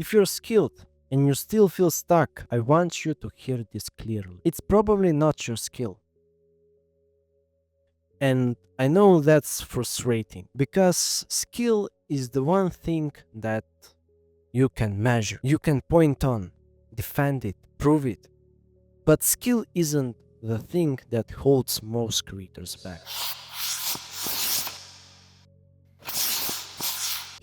If you're skilled and you still feel stuck, I want you to hear this clearly. It's probably not your skill. And I know that's frustrating because skill is the one thing that you can measure, you can point on, defend it, prove it. But skill isn't the thing that holds most creators back.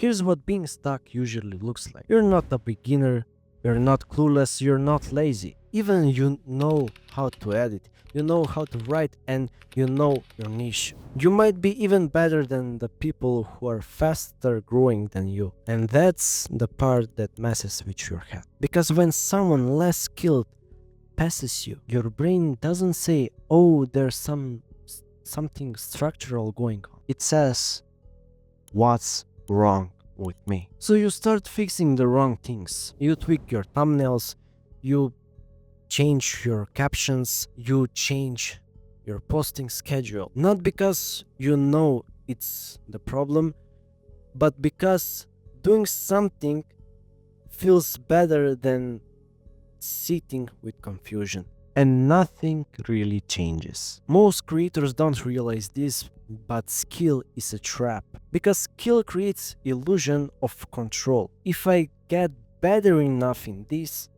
Here's what being stuck usually looks like. You're not a beginner, you're not clueless, you're not lazy. Even you know how to edit, you know how to write, and you know your niche. You might be even better than the people who are faster growing than you. And that's the part that messes with your head. Because when someone less skilled passes you, your brain doesn't say, oh, there's something structural going on. It says, what's wrong with me? So you start fixing the wrong things. You tweak your thumbnails, you change your captions, you change your posting schedule. Not because you know it's the problem, but because doing something feels better than sitting with confusion. And nothing really changes. Most creators don't realize this, but skill is a trap. Because skill creates illusion of control. If I get better enough in this,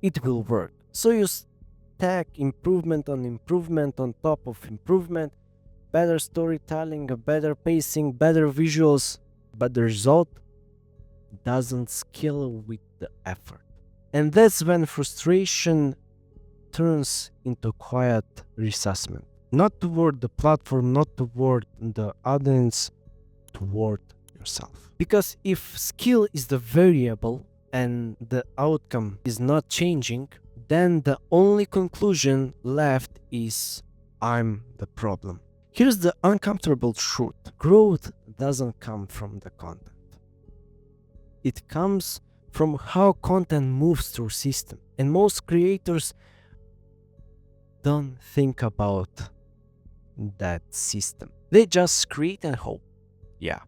it will work. So you stack improvement on top of improvement, better storytelling, a better pacing, better visuals, but the result doesn't scale with the effort. And that's when frustration turns into quiet reassessment. Not toward the platform, not toward the audience, toward yourself. Because if skill is the variable and the outcome is not changing, then the only conclusion left is I'm the problem. Here's the uncomfortable truth. Growth doesn't come from the content. It comes from how content moves through system. And most creators don't think about that system. They just create and hope. Yeah.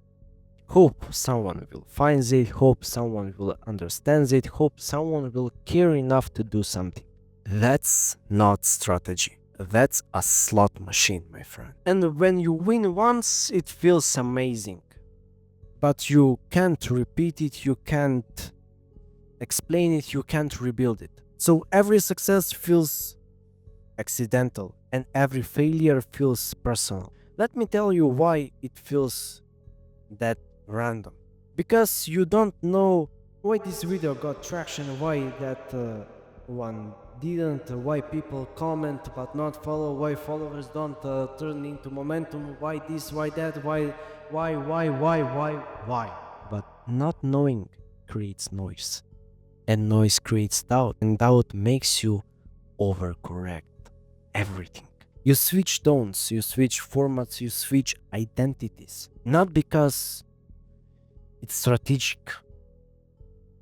Hope someone will find it, hope someone will understand it, hope someone will care enough to do something. That's not strategy. That's a slot machine, my friend. And when you win once, it feels amazing. But you can't repeat it, you can't explain it, you can't rebuild it. So every success feels accidental and every failure feels personal. Let me tell you why it feels that random. Because you don't know why this video got traction, why that one didn't, why people comment but not follow, why followers don't turn into momentum, why this, why that, why. But not knowing creates noise, and noise creates doubt, and doubt makes you overcorrect everything. You switch tones, you switch formats, you switch identities. Not because it's strategic,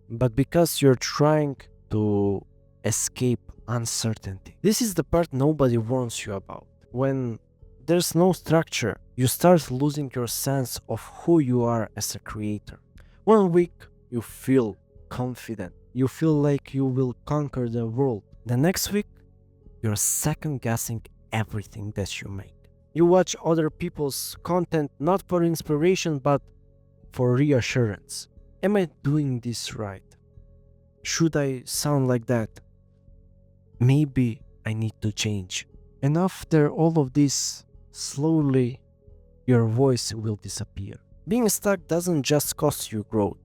but because you're trying to escape uncertainty. This is the part nobody warns you about. When there's no structure, you start losing your sense of who you are as a creator. One week, you feel confident. You feel like you will conquer the world. The next week, you're second guessing everything that you make. You watch other people's content not for inspiration but for reassurance. Am I doing this right? Should I sound like that? Maybe I need to change. And after all of this, slowly your voice will disappear. Being stuck doesn't just cost you growth.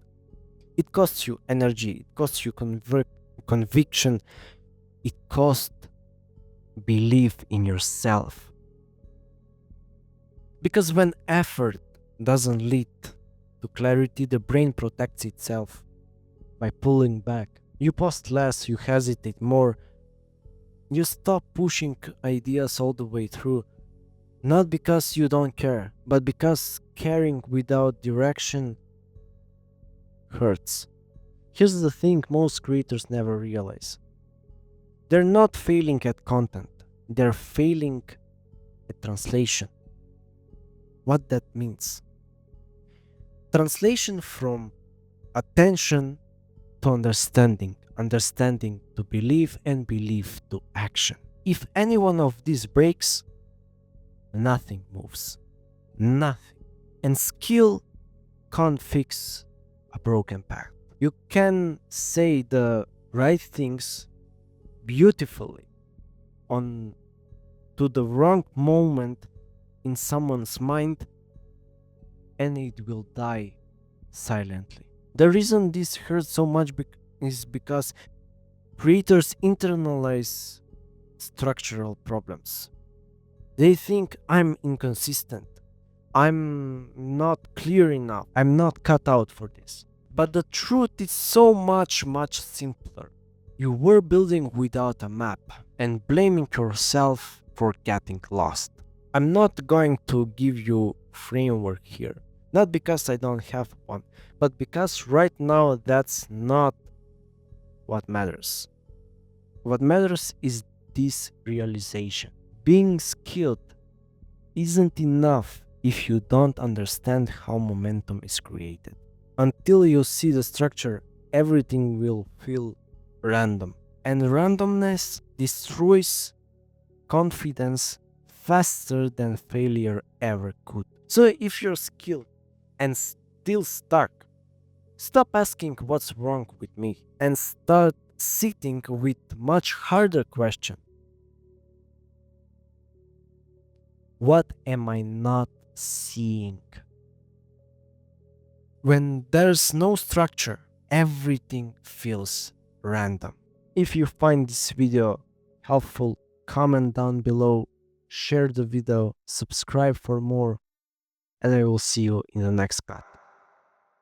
It costs you energy, it costs you conviction, it costs belief in yourself. Because when effort doesn't lead to clarity, the brain protects itself by pulling back. You post less, you hesitate more, you stop pushing ideas all the way through. Not because you don't care, but because caring without direction hurts. Here's the thing most creators never realize. They're not failing at content, they're failing at translation. What that means? Translation from attention to understanding, understanding to belief, and belief to action. If any one of these breaks, nothing moves. Nothing. And skill can't fix a broken path. You can say the right things beautifully on to the wrong moment in someone's mind, and it will die silently. The reason this hurts so much is because creators internalize structural problems. They think I'm inconsistent, I'm not clear enough, I'm not cut out for this. But the truth is so much simpler. You were building without a map and blaming yourself for getting lost. I'm not going to give you framework here, not because I don't have one, but because right now that's not what matters. What matters is this realization. Being skilled isn't enough if you don't understand how momentum is created. Until you see the structure, everything will feel random. And randomness destroys confidence faster than failure ever could. So if you're skilled and still stuck, stop asking what's wrong with me and start sitting with much harder question. What am I not seeing? When there's no structure, everything feels random. If you find this video helpful, comment down below, share the video, subscribe for more, and I will see you in the next cut.